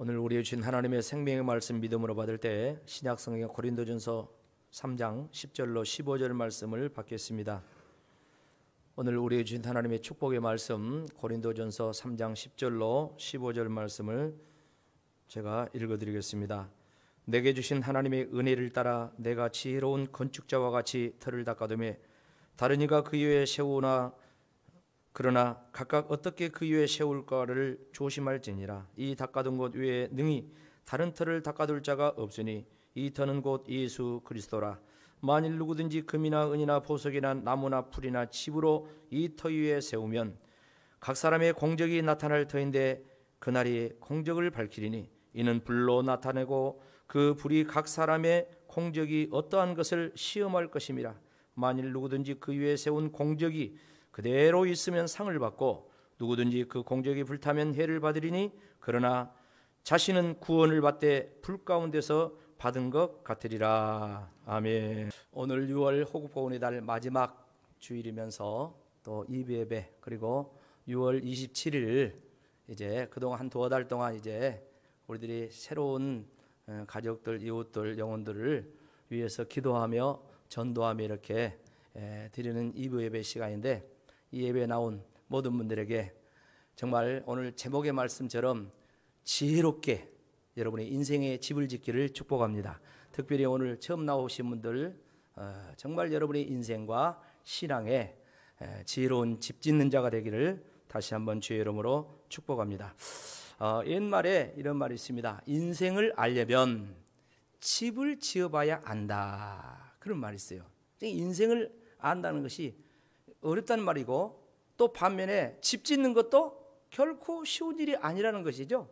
오늘 우리의 주신 하나님의 생명의 말씀 믿음으로 받을 때 신약성경 고린도전서 3장 10절로 15절 말씀을 받겠습니다. 오늘 우리의 주신 하나님의 축복의 말씀 고린도전서 3장 10절로 15절 말씀을 제가 읽어드리겠습니다. 내게 주신 하나님의 은혜를 따라 내가 지혜로운 건축자와 같이 터를 닦아두며 다른 이가 그 위에 세우나 그러나 각각 어떻게 그 위에 세울까를 조심할지니라. 이 닦아둔 곳 위에 능히 다른 터를 닦아둘 자가 없으니 이 터는 곧 예수 그리스도라. 만일 누구든지 금이나 은이나 보석이나 나무나 풀이나 칩으로 이 터 위에 세우면 각 사람의 공적이 나타날 터인데 그날이 공적을 밝히리니 이는 불로 나타내고 그 불이 각 사람의 공적이 어떠한 것을 시험할 것임이라. 만일 누구든지 그 위에 세운 공적이 그대로 있으면 상을 받고 누구든지 그 공적이 불타면 해를 받으리니 그러나 자신은 구원을 받되 불 가운데서 받은 것 같으리라. 아멘. 오늘 6월 호국보훈의 달 마지막 주일이면서 또 이브예배 그리고 6월 27일 이제 그동안 한 두어 달 동안 이제 우리들이 새로운 가족들, 이웃들, 영혼들을 위해서 기도하며 전도하며 이렇게 드리는 이브예배 시간인데 이 예배에 나온 모든 분들에게 정말 오늘 제목의 말씀처럼 지혜롭게 여러분의 인생의 집을 짓기를 축복합니다. 특별히 오늘 처음 나오신 분들 정말 여러분의 인생과 신앙에 지혜로운 집 짓는 자가 되기를 다시 한번 주의 이름으로 축복합니다. 옛말에 이런 말이 있습니다. 인생을 알려면 집을 지어봐야 안다. 그런 말이 있어요. 인생을 안다는 것이 어렵다는 말이고 또 반면에 집 짓는 것도 결코 쉬운 일이 아니라는 것이죠.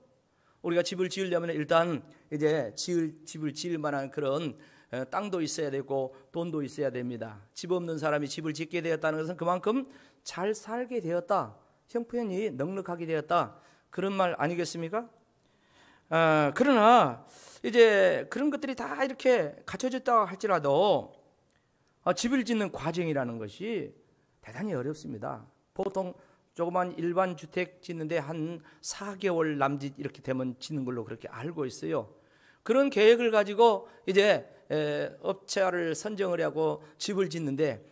우리가 집을 지으려면 일단 이제 집을 지을 만한 그런 땅도 있어야 되고 돈도 있어야 됩니다. 집 없는 사람이 집을 짓게 되었다는 것은 그만큼 잘 살게 되었다, 형편이 넉넉하게 되었다, 그런 말 아니겠습니까? 그러나 이제 그런 것들이 다 이렇게 갖춰졌다 할지라도 집을 짓는 과정이라는 것이 대단히 어렵습니다. 보통 조그만 일반 주택 짓는데 한 4개월 남짓 이렇게 되면 짓는 걸로 그렇게 알고 있어요. 그런 계획을 가지고 이제 업체를 선정을 하고 집을 짓는데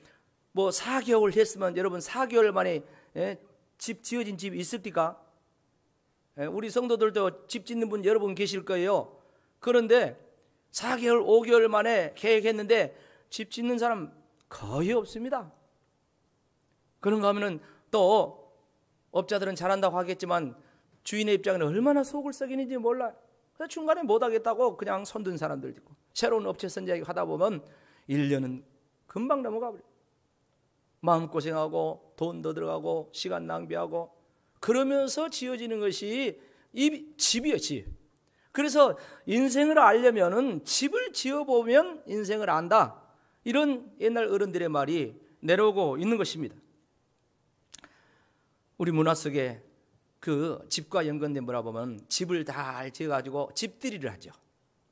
뭐 4개월 했으면 여러분 4개월 만에 집 지어진 집이 있습니까? 우리 성도들도 집 짓는 분 여러 분 계실 거예요. 그런데 4개월, 5개월 만에 계획했는데 집 짓는 사람 거의 없습니다. 그런가 하면은 또 업자들은 잘한다고 하겠지만 주인의 입장에는 얼마나 속을 썩이는지 몰라요. 그래서 중간에 못하겠다고 그냥 손든 사람들도 있고 새로운 업체 선정하다 보면 1년은 금방 넘어가 버려요. 마음고생하고 돈도 들어가고 시간 낭비하고 그러면서 지어지는 것이 이 집이에요, 집. 그래서 인생을 알려면은 집을 지어보면 인생을 안다. 이런 옛날 어른들의 말이 내려오고 있는 것입니다. 우리 문화 속에 그 집과 연관된 문화 보면 집을 다 지어가지고 집들이를 하죠.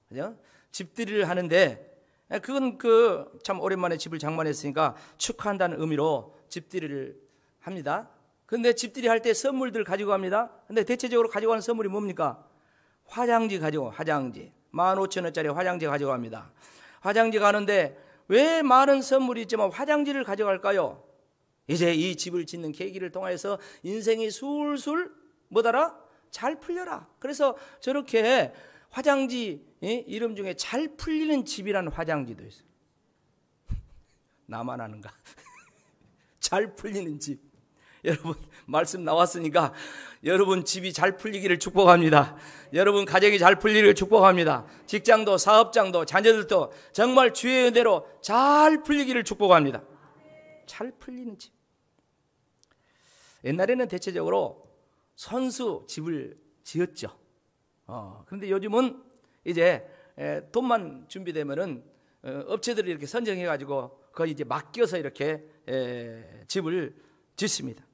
그죠? 집들이를 하는데 그건 참 오랜만에 집을 장만했으니까 축하한다는 의미로 집들이를 합니다. 그런데 집들이 할 때 선물들 가지고 갑니다. 근데 대체적으로 가지고 가는 선물이 뭡니까? 화장지 가지고, 화장지 15,000원짜리 화장지 가지고 갑니다. 화장지 가는데 왜 많은 선물이 있지만 화장지를 가져갈까요? 이제 이 집을 짓는 계기를 통해서 인생이 술술 뭐더라? 잘 풀려라. 그래서 저렇게 화장지 이름 중에 잘 풀리는 집이라는 화장지도 있어요. 나만 아는가? 잘 풀리는 집. 여러분 말씀 나왔으니까 여러분 집이 잘 풀리기를 축복합니다. 여러분 가정이 잘 풀리기를 축복합니다. 직장도 사업장도 자녀들도 정말 주의 은혜로 잘 풀리기를 축복합니다. 잘 풀리는 집. 옛날에는 대체적으로 선수 집을 지었죠. 그런데 요즘은 이제 돈만 준비되면은 업체들이 이렇게 선정해가지고 거의 이제 맡겨서 이렇게 집을 짓습니다.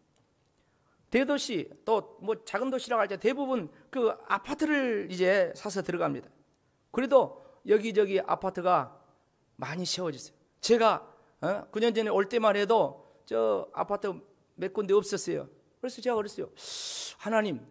대도시 또 뭐 작은 도시라고 할 때 대부분 그 아파트를 이제 사서 들어갑니다. 그래도 여기저기 아파트가 많이 세워졌어요. 제가 9년 전에 올 때만 해도 저 아파트 몇 군데 없었어요. 그래서 제가 그랬어요. 하나님,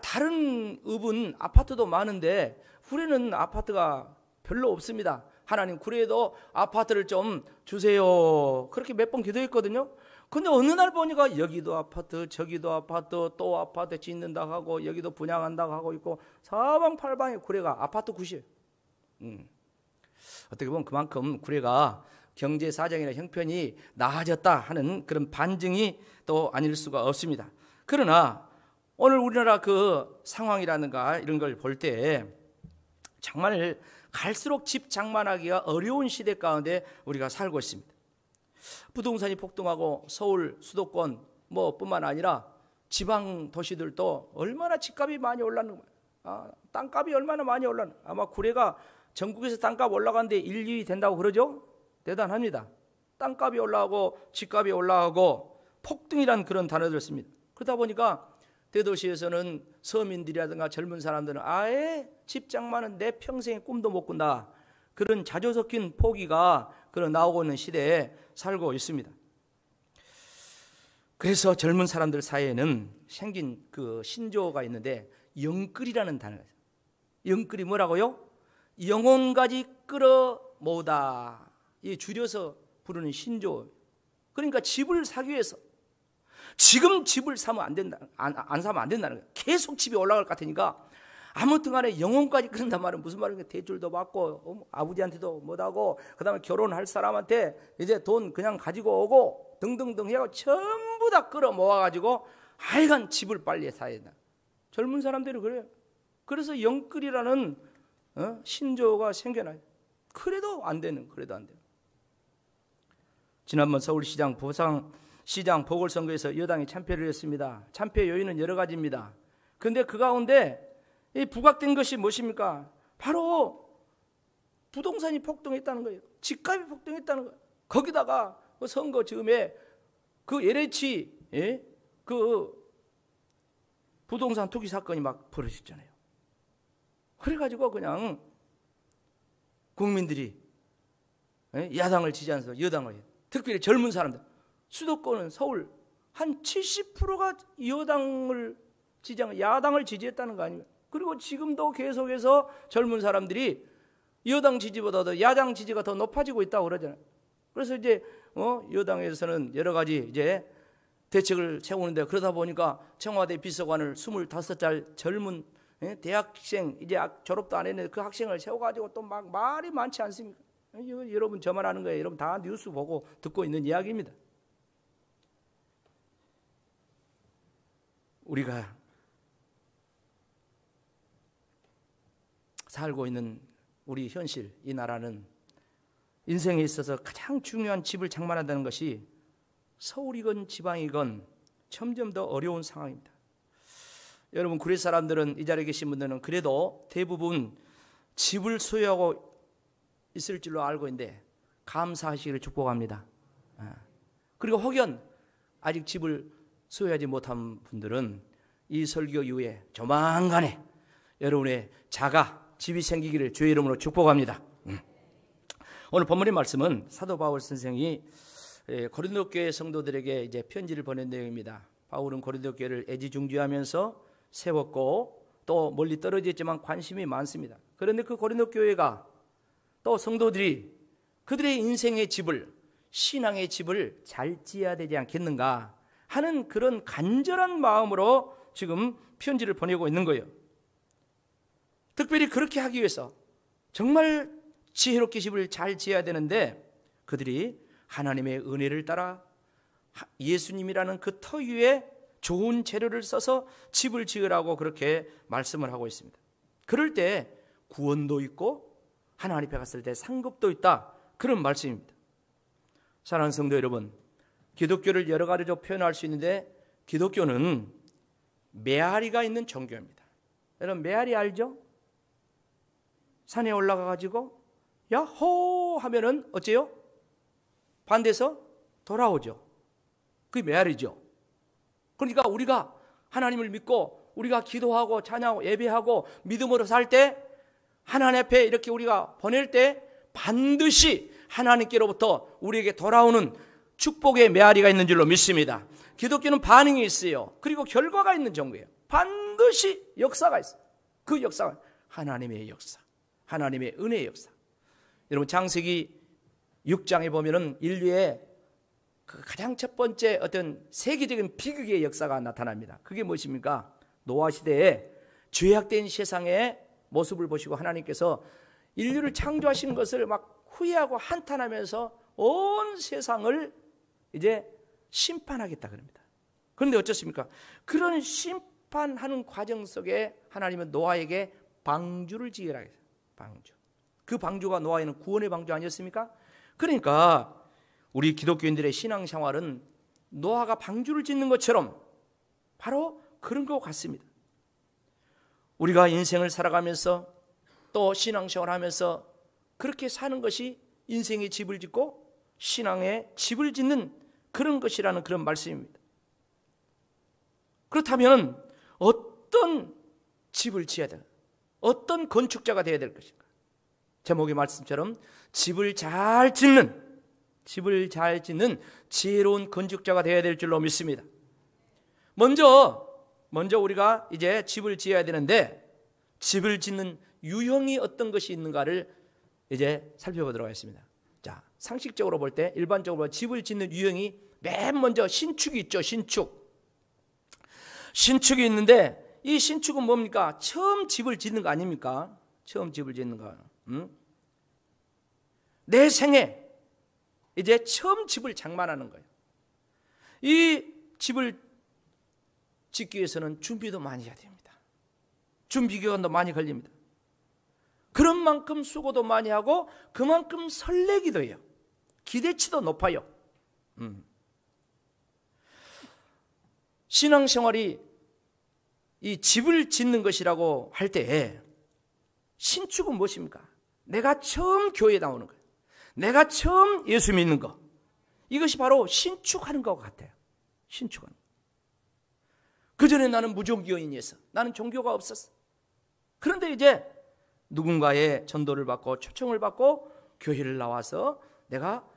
다른 읍은 아파트도 많은데 구례는 아파트가 별로 없습니다. 하나님 구례에도 아파트를 좀 주세요. 그렇게 몇 번 기도했거든요. 근데 어느 날 보니까 여기도 아파트, 저기도 아파트, 또 아파트 짓는다고 하고 여기도 분양한다고 하고 있고 사방팔방에 구례가 아파트 굿이에요. 어떻게 보면 그만큼 구례가 경제 사정이나 형편이 나아졌다 하는 그런 반증이 또 아닐 수가 없습니다. 그러나 오늘 우리나라 그 상황이라든가 이런 걸 볼 때 정말 갈수록 집 장만하기가 어려운 시대 가운데 우리가 살고 있습니다. 부동산이 폭등하고 서울 수도권 뿐만 아니라 지방 도시들도 얼마나 집값이 많이 올랐는 거예요. 땅값이 얼마나 많이 올랐는 거예요. 아마 구례가 전국에서 땅값 올라가는데 1, 2위 된다고 그러죠? 대단합니다. 땅값이 올라가고 집값이 올라가고 폭등이란 그런 단어를 씁니다. 그러다 보니까 대도시에서는 서민들이라든가 젊은 사람들은 아예 집 장만은 내 평생의 꿈도 못 꾼다. 그런 자조 섞인 포기가 그런 나오고 있는 시대에 살고 있습니다. 그래서 젊은 사람들 사이에는 생긴 그 신조어가 있는데 영끌이라는 단어가 있어요. 영끌이 뭐라고요? 영혼까지 끌어 모으다. 이 줄여서 부르는 신조어. 그러니까 집을 사기 위해서 지금 집을 사면 안 된다, 안 사면 안 된다는 거예요. 계속 집이 올라갈 것 같으니까 아무튼 간에 영혼까지 그런단 말은 무슨 말인가? 대출도 받고 아버지한테도 못하고 그다음에 결혼할 사람한테 이제 돈 그냥 가지고 오고 등등등 해서 전부 다 끌어 모아가지고 하여간 집을 빨리 사야 된다. 젊은 사람들이 그래요. 그래서 영끌이라는 신조어가 생겨나요. 그래도 안 되는. 지난번 서울시장 부산시장 보궐선거에서 여당이 참패를 했습니다. 참패 요인은 여러 가지입니다. 그런데 그 가운데 이 부각된 것이 무엇입니까? 바로 부동산이 폭등했다는 거예요. 집값이 폭등했다는 거예요. 거기다가 그 선거 즈음에 그 LH 그 부동산 투기 사건이 막 벌어졌잖아요. 그래가지고 그냥 국민들이 야당을 지지하면서 여당을, 특별히 젊은 사람들, 수도권은 서울 한 70%가 여당을 지지한, 야당을 지지했다는 거 아닙니까? 그리고 지금도 계속해서 젊은 사람들이 여당 지지보다도 야당 지지가 더 높아지고 있다고 그러잖아요. 그래서 이제 여당에서는 여러 가지 이제 대책을 세우는데, 그러다 보니까 청와대 비서관을 25살 젊은 대학생, 이제 졸업도 안 했는데 그 학생을 세워가지고 또 막 말이 많지 않습니까? 이거 여러분 저만 하는 거예요. 여러분 다 뉴스 보고 듣고 있는 이야기입니다. 우리가 살고 있는 우리 현실, 이 나라는 인생에 있어서 가장 중요한 집을 장만한다는 것이 서울이건 지방이건 점점 더 어려운 상황입니다. 여러분 구례 사람들은, 이 자리에 계신 분들은 그래도 대부분 집을 소유하고 있을 줄로 알고 있는데 감사하시기를 축복합니다. 그리고 혹연 아직 집을 소유하지 못한 분들은 이 설교 이후에 조만간에 여러분의 자가 집이 생기기를 주의 이름으로 축복합니다. 오늘 본문의 말씀은 사도 바울 선생이 고린도 교회 성도들에게 이제 편지를 보낸 내용입니다. 바울은 고린도 교회를 애지중지하면서 세웠고 또 멀리 떨어져 있지만 관심이 많습니다. 그런데 그 고린도 교회가 또 성도들이 그들의 인생의 집을, 신앙의 집을 잘 지어야 되지 않겠는가 하는 그런 간절한 마음으로 지금 편지를 보내고 있는 거예요. 특별히 그렇게 하기 위해서 정말 지혜롭게 집을 잘 지어야 되는데, 그들이 하나님의 은혜를 따라 예수님이라는 그 터 위에 좋은 재료를 써서 집을 지으라고 그렇게 말씀을 하고 있습니다. 그럴 때 구원도 있고 하나님 앞에 갔을 때 상급도 있다, 그런 말씀입니다. 사랑하는 성도 여러분, 기독교를 여러 가지로 표현할 수 있는데 기독교는 메아리가 있는 종교입니다. 여러분 메아리 알죠? 산에 올라가 가지고 야호 하면은 어째요? 반대에서 돌아오죠. 그게 메아리죠. 그러니까 우리가 하나님을 믿고 우리가 기도하고 찬양하고 예배하고 믿음으로 살 때, 하나님 앞에 이렇게 우리가 보낼 때 반드시 하나님께로부터 우리에게 돌아오는 축복의 메아리가 있는 줄로 믿습니다. 기독교는 반응이 있어요. 그리고 결과가 있는 종교예요. 반드시 역사가 있어요. 그 역사가 하나님의 역사, 하나님의 은혜의 역사. 여러분 창세기 6장에 보면은 인류의 그 가장 첫 번째 어떤 세계적인 비극의 역사가 나타납니다. 그게 무엇입니까? 노아 시대에 죄악된 세상의 모습을 보시고 하나님께서 인류를 창조하신 것을 막 후회하고 한탄하면서 온 세상을 이제 심판하겠다 그럽니다. 그런데 어쩌습니까? 그런 심판하는 과정 속에 하나님은 노아에게 방주를 지으라 했어요. 방주. 그 방주가 노아에는 구원의 방주 아니었습니까? 그러니까 우리 기독교인들의 신앙생활은 노아가 방주를 짓는 것처럼 바로 그런 것 같습니다. 우리가 인생을 살아가면서 또 신앙생활을 하면서 그렇게 사는 것이 인생의 집을 짓고 신앙의 집을 짓는 그런 것이라는 그런 말씀입니다. 그렇다면 어떤 집을 지어야 되나? 어떤 건축자가 되어야 될 것인가? 제목의 말씀처럼 집을 잘 짓는 지혜로운 건축자가 되어야 될 줄로 믿습니다. 먼저 우리가 이제 집을 지어야 되는데 집을 짓는 유형이 어떤 것이 있는가를 이제 살펴보도록 하겠습니다. 자, 상식적으로 볼 때 일반적으로 집을 짓는 유형이 맨 먼저 신축이 있죠. 신축이 있는데 이 신축은 뭡니까? 처음 집을 짓는 거 아닙니까? 처음 집을 짓는 거. 내 생에 이제 처음 집을 장만하는 거예요. 이 집을 짓기 위해서는 준비도 많이 해야 됩니다. 준비 기간도 많이 걸립니다. 그런 만큼 수고도 많이 하고 그만큼 설레기도 해요. 기대치도 높아요. 신앙생활이 이 집을 짓는 것이라고 할 때 신축은 무엇입니까? 내가 처음 교회에 나오는 거예요. 내가 처음 예수 믿는 거. 이것이 바로 신축하는 것 같아요. 신축하는 거. 그전에 나는 무종교인이었어. 나는 종교가 없었어. 그런데 이제 누군가의 전도를 받고 초청을 받고 교회를 나와서 내가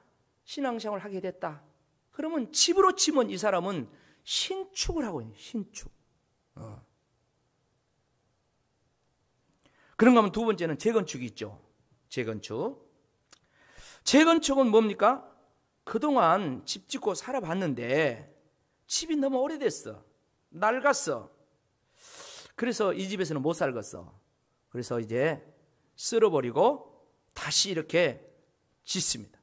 신앙생활을 하게 됐다. 그러면 집으로 치면 이 사람은 신축을 하고 있는 신축. 그런가 하면 두 번째는 재건축이 있죠. 재건축은 뭡니까? 그동안 집 짓고 살아봤는데 집이 너무 오래됐어. 낡았어. 그래서 이 집에서는 못 살겠어. 그래서 이제 쓸어버리고 다시 이렇게 짓습니다.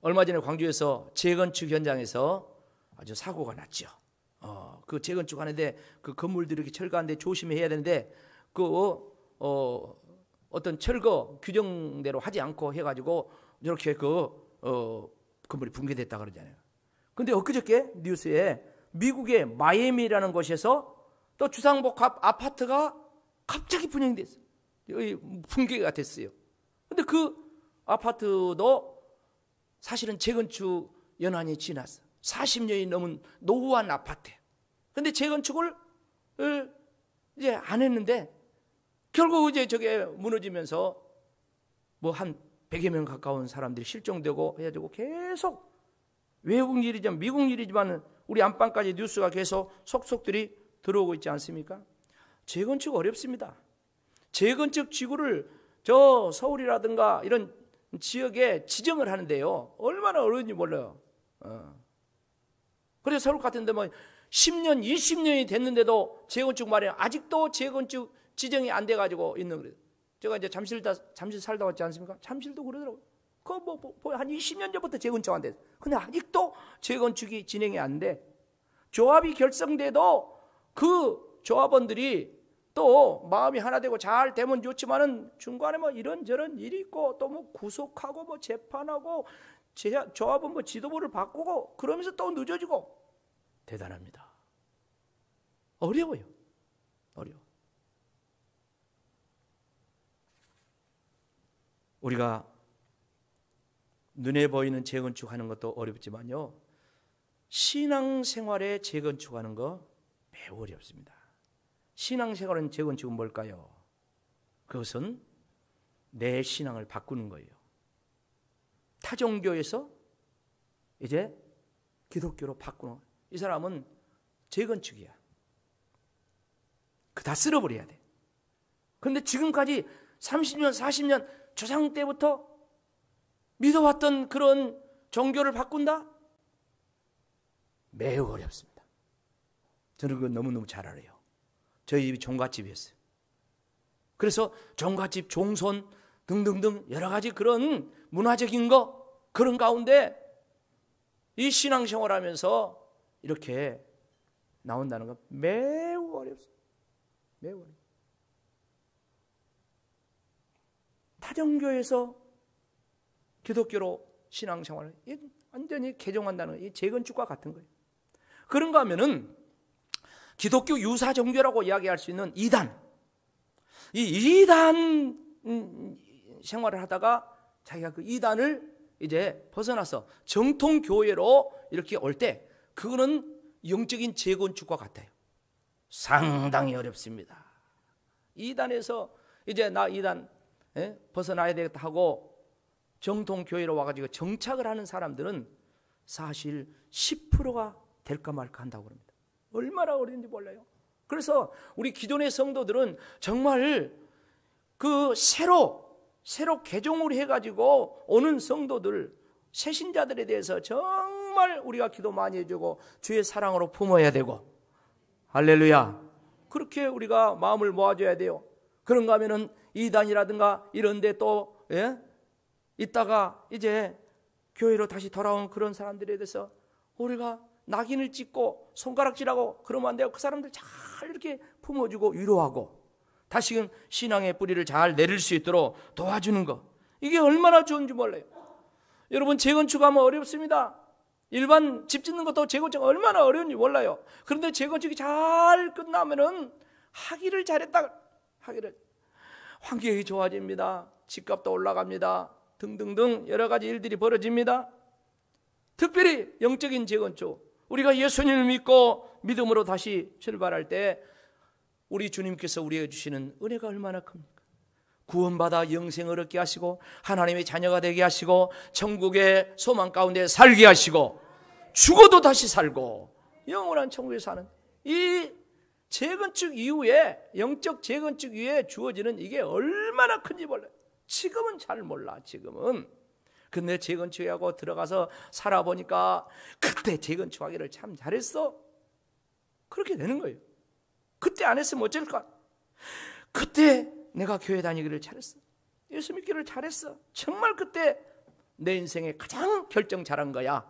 얼마 전에 광주에서 재건축 현장에서 아주 사고가 났죠. 그 재건축하는데 그 건물들이 이렇게 철거하는데 조심해야 되는데 어떤 철거 규정대로 하지 않고 해가지고 이렇게 건물이 붕괴됐다 그러잖아요. 근데 엊그저께 뉴스에 미국의 마이애미라는 곳에서 또 주상복합 아파트가 갑자기 분양됐어요. 붕괴가 됐어요. 근데 그 아파트도 사실은 재건축 연한이 지났어. 40년이 넘은 노후한 아파트예요. 근데 재건축을 이제 안 했는데 결국 이제 저게 무너지면서 뭐 한 100여 명 가까운 사람들이 실종되고 해가지고 계속 외국 일이지만 미국 일이지만 우리 안방까지 뉴스가 계속 속속들이 들어오고 있지 않습니까? 재건축 어렵습니다. 재건축 지구를 저 서울이라든가 이런 지역에 지정을 하는데요. 얼마나 어려운지 몰라요. 그래서 서울 같은 데 뭐 10년, 20년이 됐는데도 재건축 마련 아직도 재건축 지정이 안 돼가지고 있는 거예요. 제가 이제 잠실 살다 왔지 않습니까? 잠실도 그러더라고요. 한 20년 전부터 재건축 안 됐어요. 근데 아직도 재건축이 진행이 안 돼. 조합이 결성돼도 그 조합원들이 또 마음이 하나 되고 잘 되면 좋지만은 중간에 뭐 이런저런 일이 있고 또 뭐 구속하고 뭐 재판하고 조합은 뭐 지도부를 바꾸고 그러면서 또 늦어지고 대단합니다. 어려워요. 우리가 눈에 보이는 재건축하는 것도 어렵지만요. 신앙생활에 재건축하는 거 매우 어렵습니다. 신앙생활은 재건축은 뭘까요? 그것은 내 신앙을 바꾸는 거예요. 타종교에서 이제 기독교로 바꾸는 거예요. 이 사람은 재건축이야. 다 쓸어버려야 돼. 그런데 지금까지 30년, 40년 조상 때부터 믿어왔던 그런 종교를 바꾼다? 매우 어렵습니다. 저는 그건 너무너무 잘 알아요. 저희 집이 종갓집이었어요. 그래서 종갓집, 종손 등등등 여러 가지 그런 문화적인 거, 그런 가운데 이 신앙생활하면서 이렇게 나온다는 건 매우 어렵습니다. 매우 어렵습니다. 타종교에서 기독교로 신앙생활을 완전히 개종한다는 거, 이 재건축과 같은 거예요. 그런가 하면은 기독교 유사 종교라고 이야기할 수 있는 이단, 이 이단 생활을 하다가 자기가 그 이단을 이제 벗어나서 정통 교회로 이렇게 올 때 그거는 영적인 재건축과 같아요. 상당히 어렵습니다. 이단에서 이제 나 이단 벗어나야 되겠다 하고 정통 교회로 와가지고 정착을 하는 사람들은 사실 10%가 될까 말까 한다고 합니다. 얼마나 어려운지 몰라요. 그래서 우리 기존의 성도들은 정말 그 새로 개종을 해가지고 오는 성도들, 새신자들에 대해서 정말 우리가 기도 많이 해주고 주의 사랑으로 품어야 되고, 할렐루야, 그렇게 우리가 마음을 모아줘야 돼요. 그런가 하면은 이단이라든가 이런 데 또 있다가 이제 교회로 다시 돌아온 그런 사람들에 대해서 우리가 낙인을 찍고 손가락질하고 그러면 안 돼요. 그 사람들 잘 이렇게 품어주고 위로하고 다시금 신앙의 뿌리를 잘 내릴 수 있도록 도와주는 거, 이게 얼마나 좋은지 몰라요. 여러분, 재건축하면 어렵습니다. 일반 집 짓는 것도 재건축 얼마나 어려운지 몰라요. 그런데 재건축이 잘 끝나면은 하기를 잘했다, 하기를 환경이 좋아집니다. 집값도 올라갑니다. 등등등 여러 가지 일들이 벌어집니다. 특별히 영적인 재건축, 우리가 예수님을 믿고 믿음으로 다시 출발할 때 우리 주님께서 우리에게 주시는 은혜가 얼마나 큽니까? 구원받아 영생을 얻게 하시고 하나님의 자녀가 되게 하시고 천국의 소망 가운데 살게 하시고 죽어도 다시 살고 영원한 천국에 사는 이 재건축 이후에, 영적 재건축 이후에 주어지는 이게 얼마나 큰지 몰라요. 지금은 잘 몰라. 지금은. 근데 재건축하고 들어가서 살아보니까 그때 재건축하기를 참 잘했어, 그렇게 되는 거예요. 그때 안 했으면 어쩔까? 그때 내가 교회 다니기를 잘했어, 예수 믿기를 잘했어, 정말 그때 내 인생에 가장 결정 잘한 거야.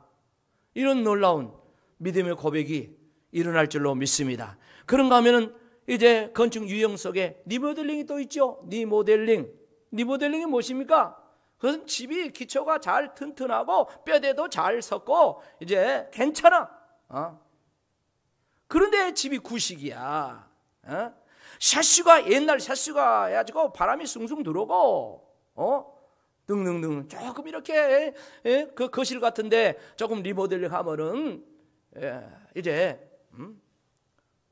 이런 놀라운 믿음의 고백이 일어날 줄로 믿습니다. 그런가 하면은 이제 건축 유형 속에 리모델링이 또 있죠. 리모델링이 무엇입니까? 그것은 집이 기초가 잘 튼튼하고 뼈대도 잘 섰고 이제 괜찮아. 그런데 집이 구식이야. 샤시가 옛날 샤시가 해가지고 바람이 숭숭 들어오고 등등등 조금 이렇게 그 거실 같은데 조금 리모델링 하면은 이제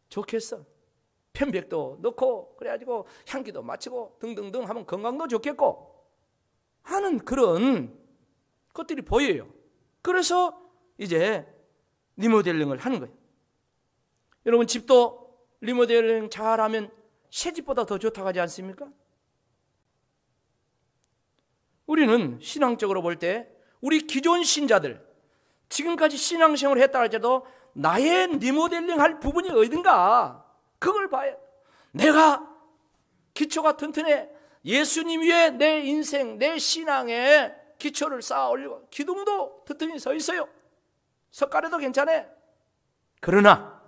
좋겠어. 편백도 넣고 그래가지고 향기도 맡히고 등등등 하면 건강도 좋겠고 하는 그런 것들이 보여요. 그래서 이제 리모델링을 하는 거예요. 여러분, 집도 리모델링 잘하면 새 집보다 더 좋다고 하지 않습니까? 우리는 신앙적으로 볼 때 우리 기존 신자들, 지금까지 신앙생활을 했다 할지라도 나의 리모델링 할 부분이 어딘가 그걸 봐야, 내가 기초가 튼튼해, 예수님 위에 내 인생, 내 신앙의 기초를 쌓아 올리고 기둥도 튼튼히 서 있어요. 석가래도 괜찮아. 그러나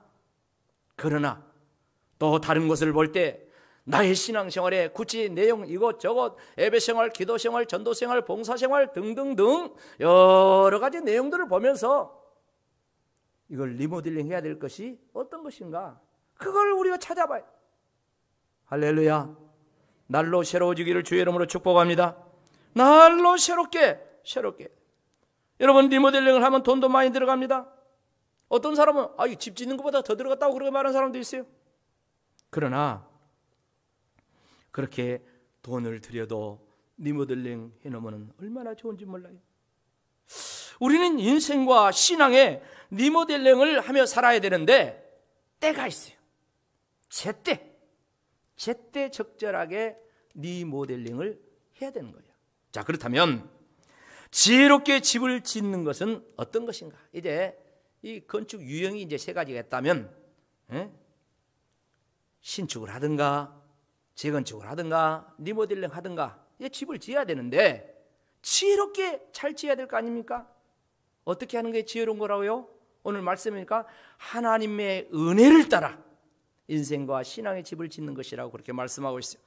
또 다른 것을 볼 때 나의 신앙생활에 굳이 내용 이것저것 예배생활, 기도생활, 전도생활, 봉사생활 등등등 여러 가지 내용들을 보면서 이걸 리모델링 해야 될 것이 어떤 것인가, 그걸 우리가 찾아봐요. 할렐루야. 날로 새로워지기를 주의 이름으로 축복합니다. 날로 새롭게. 여러분, 리모델링을 하면 돈도 많이 들어갑니다. 어떤 사람은 이 집 짓는 것보다 더 들어갔다고 그렇게 말하는 사람도 있어요. 그러나 그렇게 돈을 들여도 리모델링 해놓으면 얼마나 좋은지 몰라요. 우리는 인생과 신앙에 리모델링을 하며 살아야 되는데 때가 있어요. 제때. 제때 적절하게 리모델링을 해야 되는 거예요. 자, 그렇다면 지혜롭게 집을 짓는 것은 어떤 것인가? 이제 이 건축 유형이 이제 세 가지가 있다면, 신축을 하든가 재건축을 하든가 리모델링 하든가 집을 지어야 되는데 지혜롭게 잘 지어야 될 거 아닙니까? 어떻게 하는 게 지혜로운 거라고요? 오늘 말씀이니까 하나님의 은혜를 따라 인생과 신앙의 집을 짓는 것이라고 그렇게 말씀하고 있어요.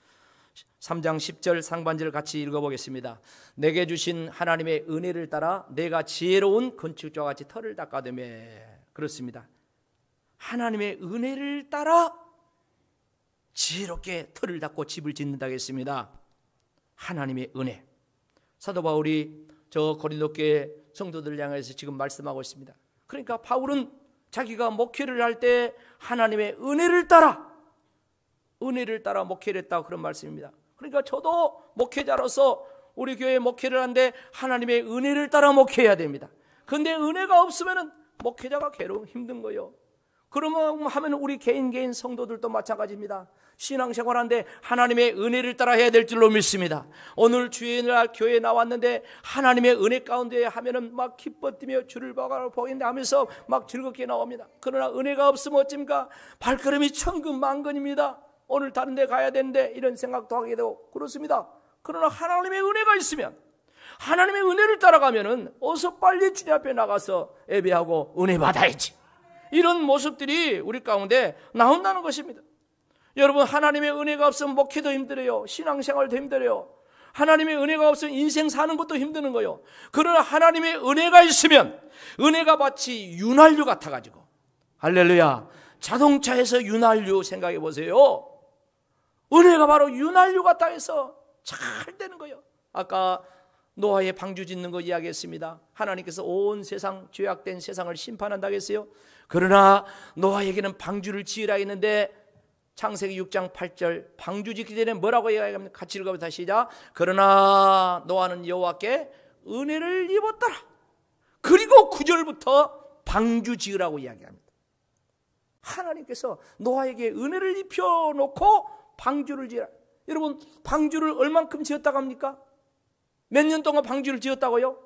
3장 10절 상반절을 같이 읽어보겠습니다. 내게 주신 하나님의 은혜를 따라 내가 지혜로운 건축자와 같이 터를 닦아두매. 그렇습니다. 하나님의 은혜를 따라 지혜롭게 터를 닦고 집을 짓는다고 했습니다. 하나님의 은혜. 사도 바울이 저 고린도 교회 성도들 향해서 지금 말씀하고 있습니다. 그러니까 바울은 자기가 목회를 할 때 하나님의 은혜를 따라 목회를 했다고 그런 말씀입니다. 그러니까 저도 목회자로서 우리 교회 목회를 하는데 하나님의 은혜를 따라 목회해야 됩니다. 그런데 은혜가 없으면 목회자가 괴로워 힘든 거예요. 그러면 하면 우리 개인 성도들도 마찬가지입니다. 신앙생활하는데 하나님의 은혜를 따라 해야 될 줄로 믿습니다. 오늘 주일날 교회에 나왔는데 하나님의 은혜 가운데 하면은 막 기뻐 뛰며 주를 보겠네 하면서 막 즐겁게 나옵니다. 그러나 은혜가 없으면 어찌입니까? 발걸음이 천근만근입니다. 오늘 다른 데 가야 되는데 이런 생각도 하게 되고 그렇습니다. 그러나 하나님의 은혜가 있으면, 하나님의 은혜를 따라가면은 어서 빨리 주님 앞에 나가서 예배하고 은혜 받아야지, 이런 모습들이 우리 가운데 나온다는 것입니다. 여러분, 하나님의 은혜가 없으면 목회도 힘들어요. 신앙생활도 힘들어요. 하나님의 은혜가 없으면 인생 사는 것도 힘드는 거예요. 그러나 하나님의 은혜가 있으면, 은혜가 마치 윤활유 같아가지고, 할렐루야, 자동차에서 윤활유 생각해 보세요. 은혜가 바로 윤활유 같다 해서 잘 되는 거예요. 아까 노아의 방주 짓는 거 이야기했습니다. 하나님께서 온 세상, 죄악된 세상을 심판한다고 했어요. 그러나 노아에게는 방주를 지으라 했는데 창세기 6장 8절 방주 짓기 전에 뭐라고 이야기합니까? 같이 읽어보자. 시작. 그러나 노아는 여호와께 은혜를 입었더라. 그리고 9절부터 방주 지으라고 이야기합니다. 하나님께서 노아에게 은혜를 입혀놓고 방주를 지으라. 여러분, 방주를 얼만큼 지었다고 합니까? 몇 년 동안 방주를 지었다고요?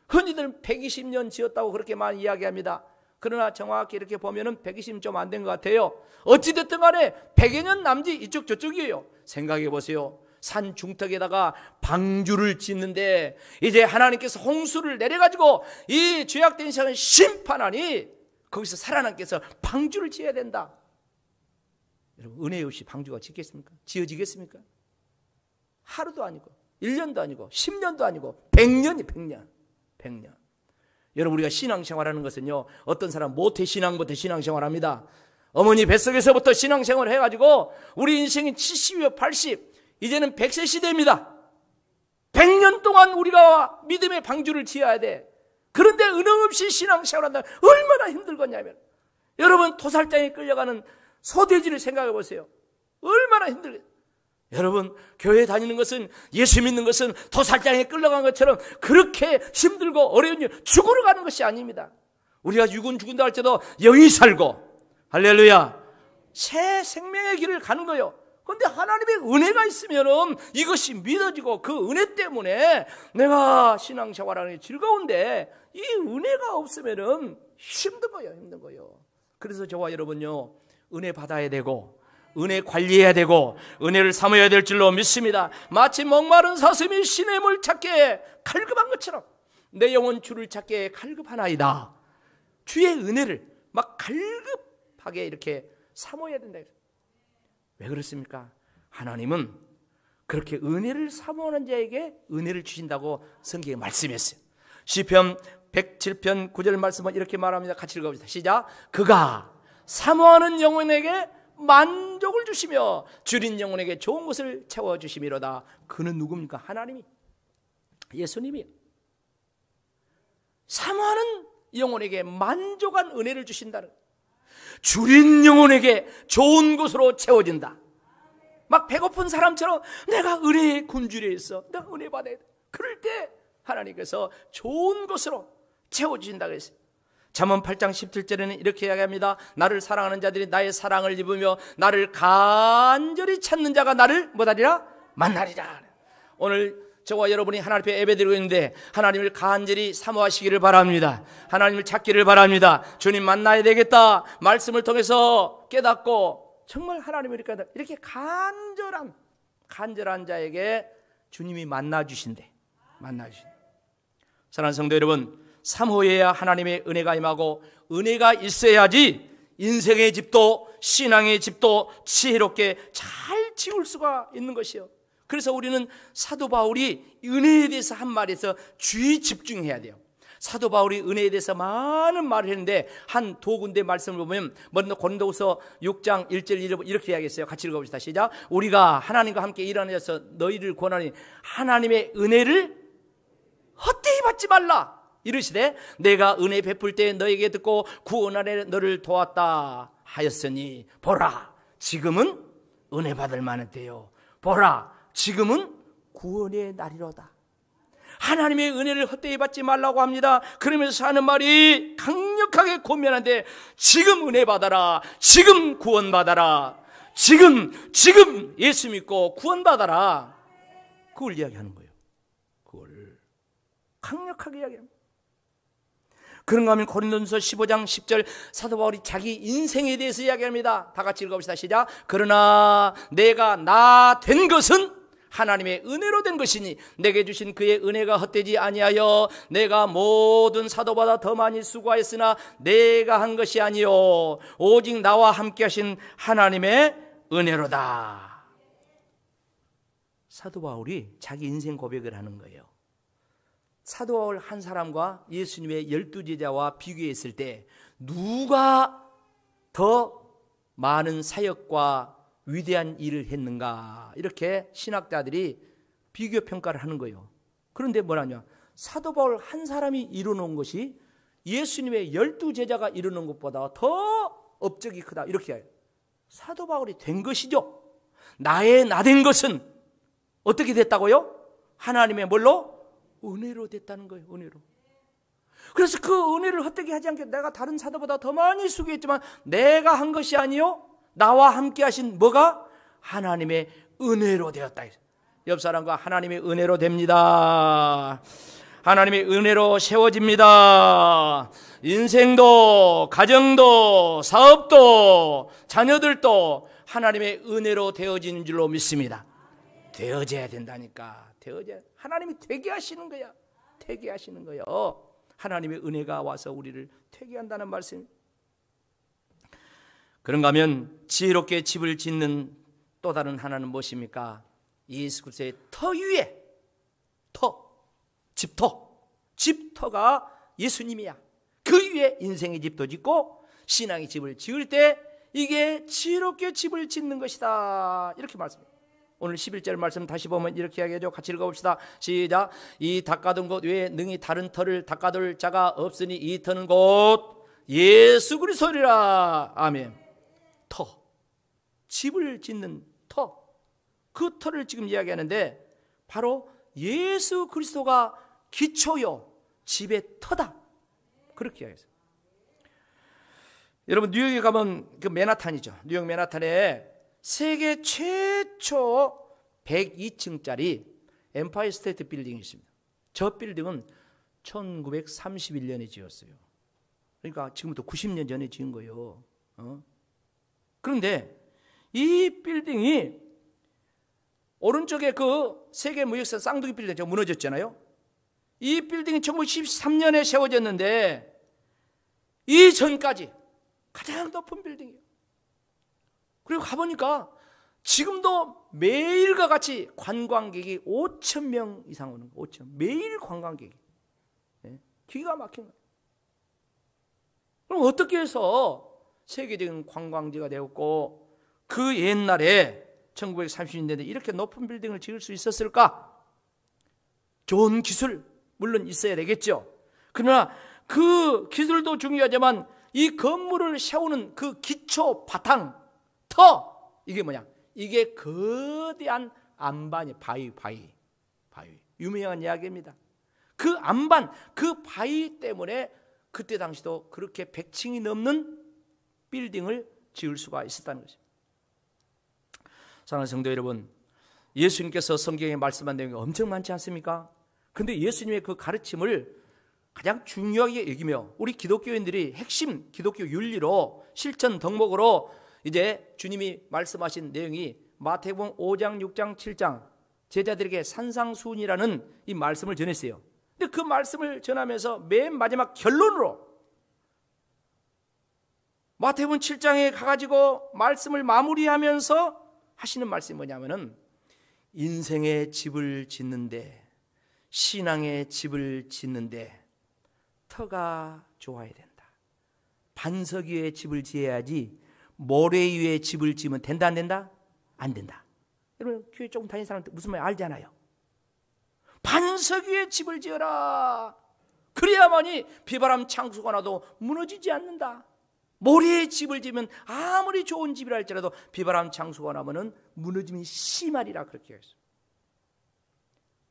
흔히들 120년 지었다고 그렇게 많이 이야기합니다. 그러나 정확히 이렇게 보면은 120년 좀 안 된 것 같아요. 어찌됐든 간에 100여 년 남짓 이쪽 저쪽이에요. 생각해 보세요. 산 중턱에다가 방주를 짓는데 이제 하나님께서 홍수를 내려가지고 이 죄악된 세상을 심판하니 거기서 살아남기 위해서 방주를 지어야 된다. 여러분, 은혜 없이 방주가 지어지겠습니까? 하루도 아니고 1년도 아니고 10년도 아니고 100년이 100년. 여러분, 우리가 신앙생활하는 것은요, 어떤 사람 모태신앙부터 신앙생활합니다. 어머니 뱃속에서부터 신앙생활을 해가지고 우리 인생이 70이요 80, 이제는 100세 시대입니다. 100년 동안 우리가 믿음의 방주를 지어야 돼. 그런데 은혜 없이 신앙생활한다 얼마나 힘들겠냐면, 여러분, 토살장에 끌려가는 소돼지를 생각해 보세요. 얼마나 힘들겠어요. 여러분, 교회 다니는 것은, 예수 믿는 것은 토살장에 끌려간 것처럼 그렇게 힘들고 어려운 일, 죽으러 가는 것이 아닙니다. 우리가 죽은다 할 때도 영이 살고, 할렐루야, 새 생명의 길을 가는 거예요. 그런데 하나님의 은혜가 있으면 이것이 믿어지고 그 은혜 때문에 내가 신앙생활하는 게 즐거운데 이 은혜가 없으면 힘든 거예요. 그래서 저와 여러분요, 은혜 받아야 되고 은혜 관리해야 되고 은혜를 삼아야 될 줄로 믿습니다. 마치 목마른 사슴이 신의 물 찾기에 갈급한 것처럼 내 영혼 주를 찾기에 갈급하나이다. 주의 은혜를 막 갈급하게 이렇게 사모해야 된다. 왜 그렇습니까? 하나님은 그렇게 은혜를 사모하는 자에게 은혜를 주신다고 성경에 말씀했어요. 시편 107편 9절 말씀은 이렇게 말합니다. 같이 읽어봅시다. 시작. 그가 사모하는 영혼에게 만족을 주시며 줄인 영혼에게 좋은 것을 채워주심이로다. 그는 누굽니까? 하나님이, 예수님이요. 사모하는 영혼에게 만족한 은혜를 주신다는, 줄인 영혼에게 좋은 것으로 채워진다. 막 배고픈 사람처럼 내가 은혜의 굶주려 있어, 내가 은혜 받아야 돼. 그럴 때 하나님께서 좋은 것으로 채워주신다고 했어요. 잠언 8장 17절에는 이렇게 이야기합니다. 나를 사랑하는 자들이 나의 사랑을 입으며 나를 간절히 찾는 자가 나를 뭐하리라? 만나리라. 오늘 저와 여러분이 하나님 앞에 예배드리고 있는데 하나님을 간절히 사모하시기를 바랍니다. 하나님을 찾기를 바랍니다. 주님 만나야 되겠다. 말씀을 통해서 깨닫고 정말 하나님을 이렇게 간절한 자에게 주님이 만나주신대. 사랑하는 성도 여러분, 사모해야 하나님의 은혜가 임하고 은혜가 있어야지 인생의 집도 신앙의 집도 지혜롭게 잘 지을 수가 있는 것이요. 그래서 우리는 사도 바울이 은혜에 대해서 한 말에서 주의 집중해야 돼요. 사도 바울이 은혜에 대해서 많은 말을 했는데 한 두 군데 말씀을 보면 먼저 고린도후서 6장 1절 2절 이렇게 이야기했어요. 같이 읽어봅시다. 시작. 우리가 하나님과 함께 일하여서 너희를 권하니 하나님의 은혜를 헛되이 받지 말라. 이르시되 내가 은혜 베풀 때 너에게 듣고 구원하려 너를 도왔다 하였으니 보라 지금은 은혜 받을 만한 때요. 보라 지금은 구원의 날이로다. 하나님의 은혜를 헛되이 받지 말라고 합니다. 그러면서 하는 말이 강력하게 권면한데 지금 은혜 받아라. 지금 구원 받아라. 지금 예수 믿고 구원 받아라. 그걸 이야기하는 거예요. 그걸 강력하게 이야기합니다. 그런가 하면 고린도전서 15장 10절 사도 바울이 자기 인생에 대해서 이야기합니다. 다 같이 읽어봅시다. 시작. 그러나 내가 나 된 것은 하나님의 은혜로 된 것이니 내게 주신 그의 은혜가 헛되지 아니하여 내가 모든 사도보다 더 많이 수고하였으나 내가 한 것이 아니요 오직 나와 함께 하신 하나님의 은혜로다. 사도 바울이 자기 인생 고백을 하는 거예요. 사도 바울 한 사람과 예수님의 12제자와 비교했을 때 누가 더 많은 사역과 위대한 일을 했는가 이렇게 신학자들이 비교 평가를 하는 거예요. 그런데 뭐라냐, 사도 바울 한 사람이 이루는 것이 예수님의 12제자가 이루는 것보다 더 업적이 크다 이렇게 해요. 사도 바울이 된 것이죠. 나 된 것은 어떻게 됐다고요? 하나님의 뭘로? 은혜로 됐다는 거예요. 은혜로. 그래서 그 은혜를 헛되게 하지 않게 내가 다른 사도보다 더 많이 수고했지만 내가 한 것이 아니요 나와 함께 하신 뭐가? 하나님의 은혜로 되었다. 옆 사람과 하나님의 은혜로 됩니다. 하나님의 은혜로 세워집니다. 인생도 가정도 사업도 자녀들도 하나님의 은혜로 되어지는 줄로 믿습니다. 되어져야 된다니까. 하나님이 되게 하시는 거야. 되게 하시는 거예요. 하나님의 은혜가 와서 우리를 되게 한다는 말씀. 그런가 하면 지혜롭게 집을 짓는 또 다른 하나는 무엇입니까? 예수 그리스도의 터 위에 집터가 예수님이야. 그 위에 인생의 집도 짓고 신앙의 집을 지을 때 이게 지혜롭게 집을 짓는 것이다. 이렇게 말씀합니다. 오늘 11절 말씀 다시 보면 이렇게 이야기하죠. 같이 읽어봅시다. 시작. 이 닦아둔 곳 외에 능히 다른 터를 닦아둘 자가 없으니 이 터는 곧 예수 그리스도리라. 아멘. 터, 집을 짓는 터, 그 터를 지금 이야기하는데 바로 예수 그리스도가 기초요 집의 터다. 그렇게 이야기했어요. 여러분 뉴욕에 가면 그 맨하탄이죠. 뉴욕 맨하탄에 세계 최초 102층짜리 엠파이어 스테이트 빌딩이 있습니다. 저 빌딩은 1931년에 지었어요. 그러니까 지금부터 90년 전에 지은 거예요. 그런데 이 빌딩이 오른쪽에 그 세계 무역사 쌍둥이 빌딩 무너졌잖아요. 이 빌딩이 1913년에 세워졌는데 이전까지 가장 높은 빌딩이에요. 그리고 가보니까 지금도 매일과 같이 관광객이 5,000명 이상 오는 거예요. 5,000명. 매일 관광객이. 네? 기가 막힌 거예요. 그럼 어떻게 해서 세계적인 관광지가 되었고 그 옛날에 1930년대에 이렇게 높은 빌딩을 지을 수 있었을까? 좋은 기술 물론 있어야 되겠죠. 그러나 그 기술도 중요하지만 이 건물을 세우는 그 기초 바탕 터 이게 뭐냐? 이게 거대한 안반이 바위 유명한 이야기입니다. 그 안반 그 바위 때문에 그때 당시도 그렇게 100층이 넘는 빌딩을 지을 수가 있었다는 것입니다. 사랑하는 성도 여러분, 예수님께서 성경에 말씀한 내용이 엄청 많지 않습니까? 그런데 예수님의 그 가르침을 가장 중요하게 여기며 우리 기독교인들이 핵심 기독교 윤리로 실천 덕목으로 이제 주님이 말씀하신 내용이 마태복음 5장, 6장, 7장 제자들에게 산상수훈이라는 이 말씀을 전했어요. 근데 그 말씀을 전하면서 맨 마지막 결론으로 마태복음 7장에 가가지고 말씀을 마무리하면서 하시는 말씀이 뭐냐면은 인생의 집을 짓는데, 신앙의 집을 짓는데 터가 좋아야 된다. 반석 위에 집을 지어야지 모래 위에 집을 지으면 된다 안 된다? 안 된다. 여러분 교회 조금 다니는 사람들 무슨 말 알잖아요. 반석 위에 집을 지어라. 그래야만이 비바람 창수가 나도 무너지지 않는다. 모래에 집을 지으면 아무리 좋은 집이라 할지라도 비바람 창수가 나면은 무너짐이 심하리라 그렇게 했어요.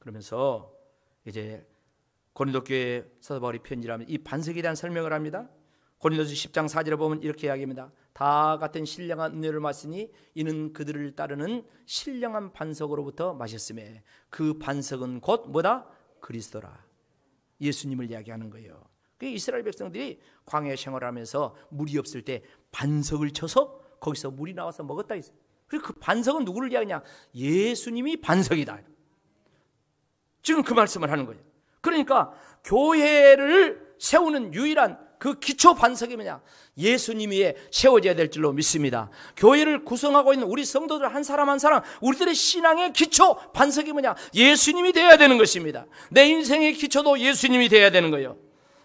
그러면서 이제 고린도 교회 사도 바울이 편지라면 이 반석에 대한 설명을 합니다. 고린도서 10장 4절에 보면 이렇게 이야기합니다. 다 같은 신령한 은혜를 마시니 이는 그들을 따르는 신령한 반석으로부터 마셨음에 그 반석은 곧 뭐다? 그리스도라. 예수님을 이야기하는 거예요. 그 이스라엘 백성들이 광야 생활을 하면서 물이 없을 때 반석을 쳐서 거기서 물이 나와서 먹었다 했어요. 그리고 그 반석은 누구를 이야기하냐? 예수님이 반석이다. 지금 그 말씀을 하는 거예요. 그러니까 교회를 세우는 유일한 그 기초 반석이 뭐냐? 예수님이 세워져야 될 줄로 믿습니다. 교회를 구성하고 있는 우리 성도들 한 사람 한 사람, 우리들의 신앙의 기초 반석이 뭐냐? 예수님이 되어야 되는 것입니다. 내 인생의 기초도 예수님이 되어야 되는 거예요.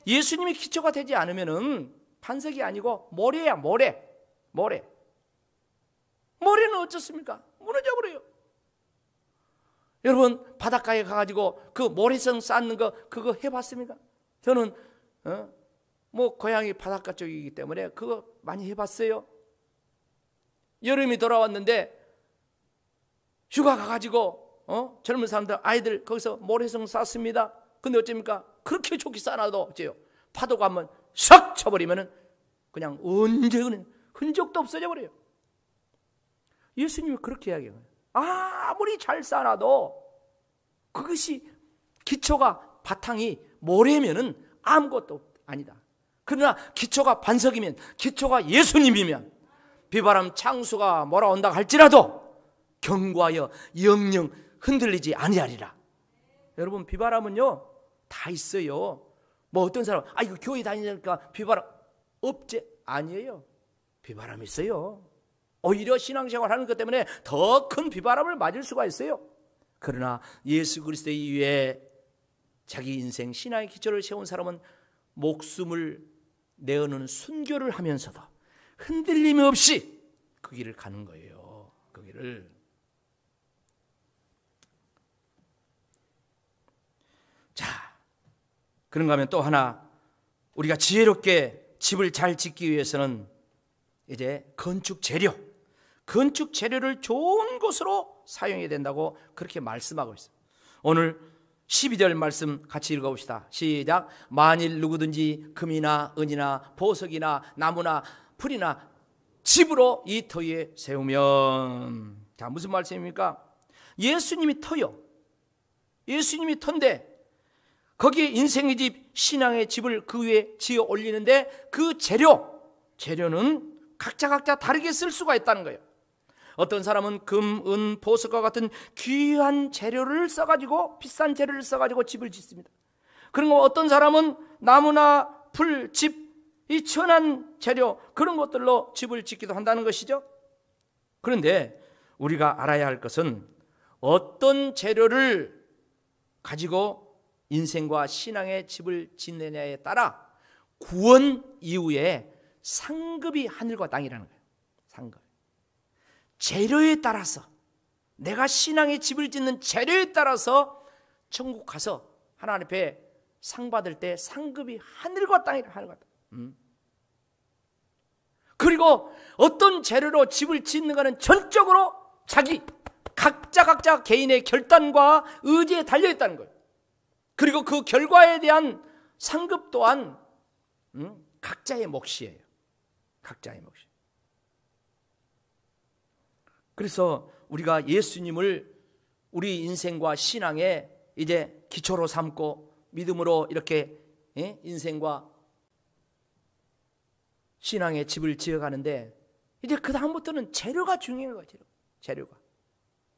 예수님이 기초가 되지 않으면은 반석이 아니고 모래야, 모래. 모래는 어떻습니까? 무너져 버려요. 여러분 바닷가에 가가지고 그 모래성 쌓는 거 그거 해봤습니까? 저는 뭐 고향이 바닷가 쪽이기 때문에 그거 많이 해봤어요. 여름이 돌아왔는데 휴가 가가지고 젊은 사람들 아이들 거기서 모래성 쌓습니다. 근데 어쩝니까? 그렇게 좋게 쌓아놔도 어째요? 파도가 한번 싹 쳐버리면은 그냥 언제 흔적도 없어져 버려요. 예수님이 그렇게 이야기해요. 아무리 잘 쌓아놔도 그것이 기초가 바탕이 모래면은 아무것도 아니다. 그러나 기초가 반석이면, 기초가 예수님이면 비바람 창수가 몰아온다 할지라도 견고하여 영영 흔들리지 아니하리라. 여러분 비바람은요 다 있어요. 뭐 어떤 사람 이거 교회 다니니까 비바람 없지? 아니에요. 비바람이 있어요. 오히려 신앙생활 하는 것 때문에 더 큰 비바람을 맞을 수가 있어요. 그러나 예수 그리스도 이외에 자기 인생 신앙의 기초를 세운 사람은 목숨을 내어놓는 순교를 하면서도 흔들림 없이 그 길을 가는 거예요. 그 길을. 자, 그런가 하면 또 하나 우리가 지혜롭게 집을 잘 짓기 위해서는 이제 건축 재료를 좋은 곳으로 사용해야 된다고 그렇게 말씀하고 있어요. 오늘 12절 말씀 같이 읽어봅시다. 시작. 만일 누구든지 금이나 은이나 보석이나 나무나 풀이나 집으로 이 터 위에 세우면, 자 무슨 말씀입니까? 예수님이 터요. 예수님이 터인데 거기에 인생의 집, 신앙의 집을 그 위에 지어 올리는데 그 재료는 각자 다르게 쓸 수가 있다는 거예요. 어떤 사람은 금, 은, 보석과 같은 귀한 재료를 써가지고, 비싼 재료를 써가지고 집을 짓습니다. 그리고 어떤 사람은 나무나 풀, 집, 이 천한 재료 그런 것들로 집을 짓기도 한다는 것이죠. 그런데 우리가 알아야 할 것은 어떤 재료를 가지고 인생과 신앙의 집을 짓느냐에 따라 구원 이후에 상급이 하늘과 땅이라는 거예요. 상급. 재료에 따라서, 내가 신앙의 집을 짓는 재료에 따라서 천국 가서 하나님 앞에 상 받을 때 상급이 하늘과 땅이라. 하늘과 땅. 그리고 어떤 재료로 집을 짓는 것은 전적으로 각자 개인의 결단과 의지에 달려 있다는 거예요. 그리고 그 결과에 대한 상급 또한 각자의 몫이에요. 각자의 몫이. 그래서 우리가 예수님을 우리 인생과 신앙의 이제 기초로 삼고 믿음으로 이렇게 인생과 신앙의 집을 지어가는데, 이제 그 다음부터는 재료가 중요한 거예요. 재료가.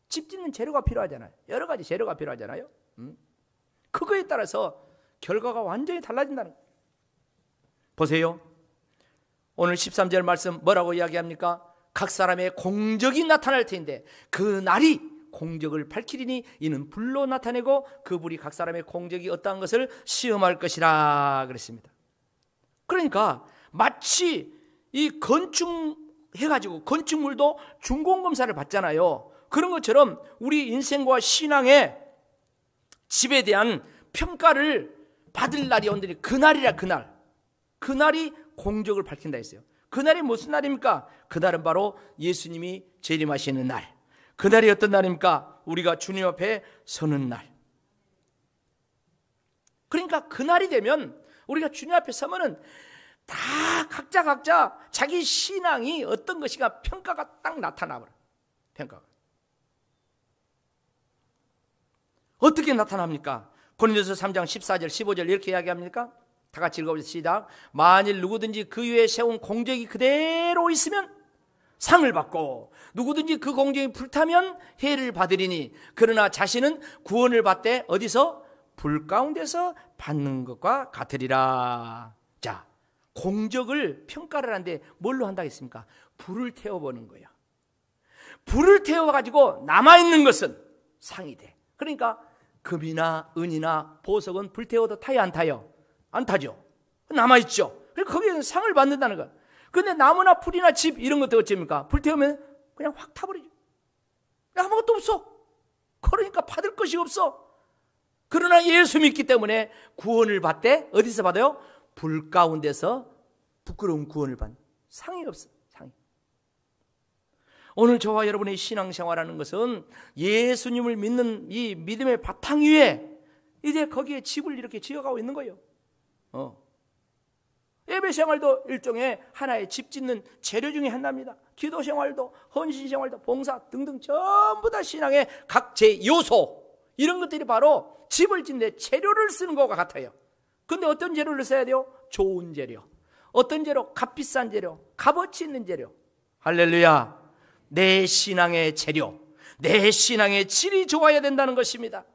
집 짓는 재료가 필요하잖아요. 여러 가지 재료가 필요하잖아요. 그거에 따라서 결과가 완전히 달라진다는 거예요. 보세요. 오늘 13절 말씀 뭐라고 이야기합니까? 각 사람의 공적이 나타날 텐데 그 날이 공적을 밝히리니 이는 불로 나타내고 그 불이 각 사람의 공적이 어떠한 것을 시험할 것이라 그랬습니다. 그러니까 마치 이 건축해가지고 건축물도 준공검사를 받잖아요. 그런 것처럼 우리 인생과 신앙의 집에 대한 평가를 받을 날이 온다니, 그날이라. 그날이 공적을 밝힌다 했어요. 그날이 무슨 날입니까? 그날은 바로 예수님이 재림하시는 날. 그날이 어떤 날입니까? 우리가 주님 앞에 서는 날. 그러니까 그날이 되면 우리가 주님 앞에 서면은 다 각자 자기 신앙이 어떤 것인가 평가가 딱 나타나버려요. 평가가. 어떻게 나타납니까? 고린도서 3장 14절 15절 이렇게 이야기합니까? 다 같이 읽어보시죠. 시작. 만일 누구든지 그 위에 세운 공적이 그대로 있으면 상을 받고 누구든지 그 공적이 불타면 해를 받으리니 그러나 자신은 구원을 받되 어디서? 불 가운데서 받는 것과 같으리라. 자, 공적을 평가를 하는데 뭘로 한다고 했습니까? 불을 태워보는 거예요. 불을 태워가지고 남아있는 것은 상이 돼. 그러니까 금이나 은이나 보석은 불 태워도 타요, 안 타요? 안 타죠. 남아있죠. 그래서 거기에는 상을 받는다는 거예요. 근데 나무나 풀이나 집 이런 것도 어찌입니까? 불 태우면 그냥 확 타버리죠. 아무것도 없어. 그러니까 받을 것이 없어. 그러나 예수 믿기 때문에 구원을 받되 어디서 받아요? 불 가운데서 부끄러운 구원을 받는. 상이 없어. 상이. 오늘 저와 여러분의 신앙생활하는 것은 예수님을 믿는 이 믿음의 바탕 위에 이제 거기에 집을 이렇게 지어가고 있는 거예요. 예배 생활도 일종의 하나의 집 짓는 재료 중에 하나입니다. 기도 생활도, 헌신 생활도, 봉사 등등 전부 다 신앙의 각 제 요소, 이런 것들이 바로 집을 짓는데 재료를 쓰는 것과 같아요. 근데 어떤 재료를 써야 돼요? 좋은 재료. 어떤 재료? 값비싼 재료, 값어치 있는 재료. 할렐루야. 내 신앙의 재료, 내 신앙의 질이 좋아야 된다는 것입니다.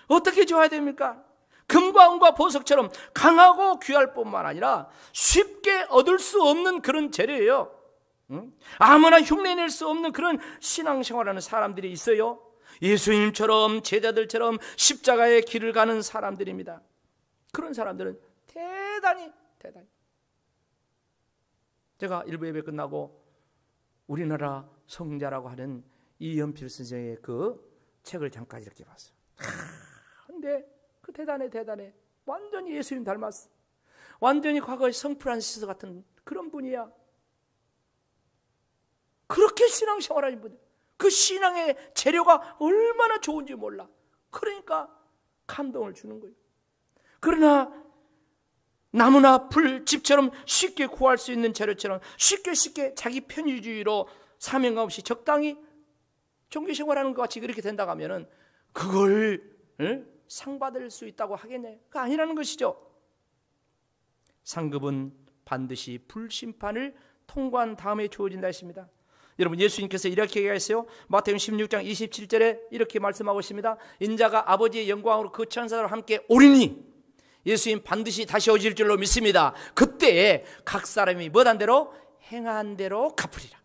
어떻게 좋아야 됩니까? 금과 은과 보석처럼 강하고 귀할 뿐만 아니라 쉽게 얻을 수 없는 그런 재료예요. 아무나 흉내낼 수 없는 그런 신앙생활하는 사람들이 있어요. 예수님처럼 제자들처럼 십자가의 길을 가는 사람들입니다. 그런 사람들은 대단히 제가 일부 예배 끝나고 우리나라 성자라고 하는 이연필 선생의 그 책을 잠깐 이렇게 봤어요. 근데 그 대단해. 완전히 예수님 닮았어. 완전히 과거의 성 프란시스 같은 그런 분이야. 그렇게 신앙생활하는 분, 그 신앙의 재료가 얼마나 좋은지 몰라. 그러니까 감동을 주는 거예요. 그러나 나무나 풀, 집처럼 쉽게 구할 수 있는 재료처럼 쉽게 자기 편의주의로 사명감 없이 적당히 종교생활하는 것 같이 그렇게 된다고 하면은 그걸 상 받을 수 있다고 하겠네. 그거 아니라는 것이죠. 상급은 반드시 불심판을 통과한 다음에 주어진다 했습니다. 여러분, 예수님께서 이렇게 얘기했어요. 마태복음 16장 27절에 이렇게 말씀하고 있습니다. 인자가 아버지의 영광으로 그 천사들과 함께 오리니 예수님 반드시 다시 오실 줄로 믿습니다. 그때 각 사람이 뭐한 대로? 행한 대로 갚으리라.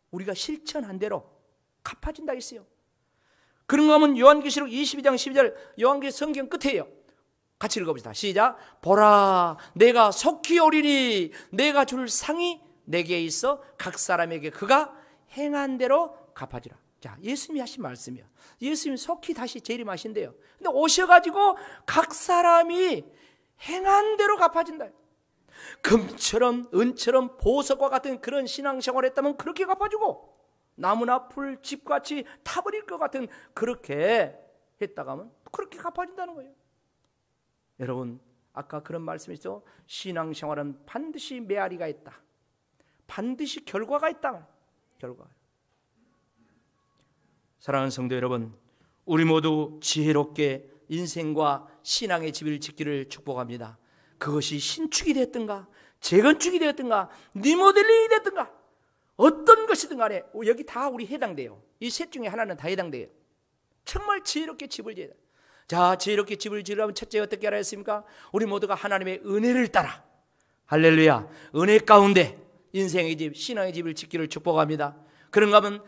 우리가 실천한 대로 갚아준다 했어요. 그런가 하면 요한계시록 22장 12절, 요한계시록 성경 끝에요. 같이 읽어봅시다. 시작. 보라, 내가 속히 오리니 내가 줄 상이 내게 있어 각 사람에게 그가 행한 대로 갚아주라. 자, 예수님이 하신 말씀이요. 예수님이 속히 다시 재림하신대요. 근데 오셔가지고 각 사람이 행한 대로 갚아준다. 금처럼 은처럼 보석과 같은 그런 신앙생활을 했다면 그렇게 갚아주고, 나무나 풀, 집같이 타버릴 것 같은 그렇게 했다가 하면 그렇게 갚아준다는 거예요. 여러분, 아까 그런 말씀이죠. 신앙생활은 반드시 메아리가 있다. 반드시 결과가 있다. 결과. 사랑하는 성도 여러분, 우리 모두 지혜롭게 인생과 신앙의 집을 짓기를 축복합니다. 그것이 신축이 됐든가 재건축이 되었든가 리모델링이 됐든가 어떤 것이든 간에 여기 다 우리 해당돼요. 이 셋 중에 하나는 다 해당돼요. 정말 지혜롭게 집을 지어야 돼요. 자, 지혜롭게 집을 지으려면 첫째 어떻게 알아야 했습니까? 우리 모두가 하나님의 은혜를 따라, 할렐루야, 은혜 가운데 인생의 집, 신앙의 집을 짓기를 축복합니다. 그런가 하면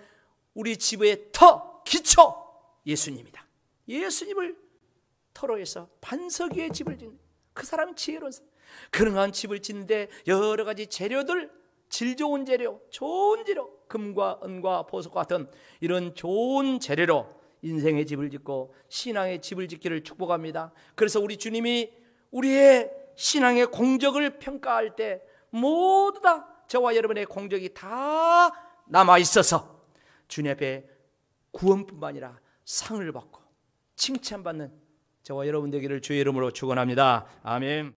우리 집의 터, 기초 예수님이다. 예수님을 터로 해서 반석 위에 집을 짓는 그 사람이 지혜로운 사람. 그런가 하면 집을 짓는데 여러 가지 재료들, 질 좋은 재료, 좋은 재료, 금과 은과 보석과 같은 이런 좋은 재료로 인생의 집을 짓고 신앙의 집을 짓기를 축복합니다. 그래서 우리 주님이 우리의 신앙의 공적을 평가할 때 모두 다 저와 여러분의 공적이 다 남아 있어서 주님 앞에 구원뿐만 아니라 상을 받고 칭찬받는 저와 여러분 되기를 주의 이름으로 축원합니다. 아멘.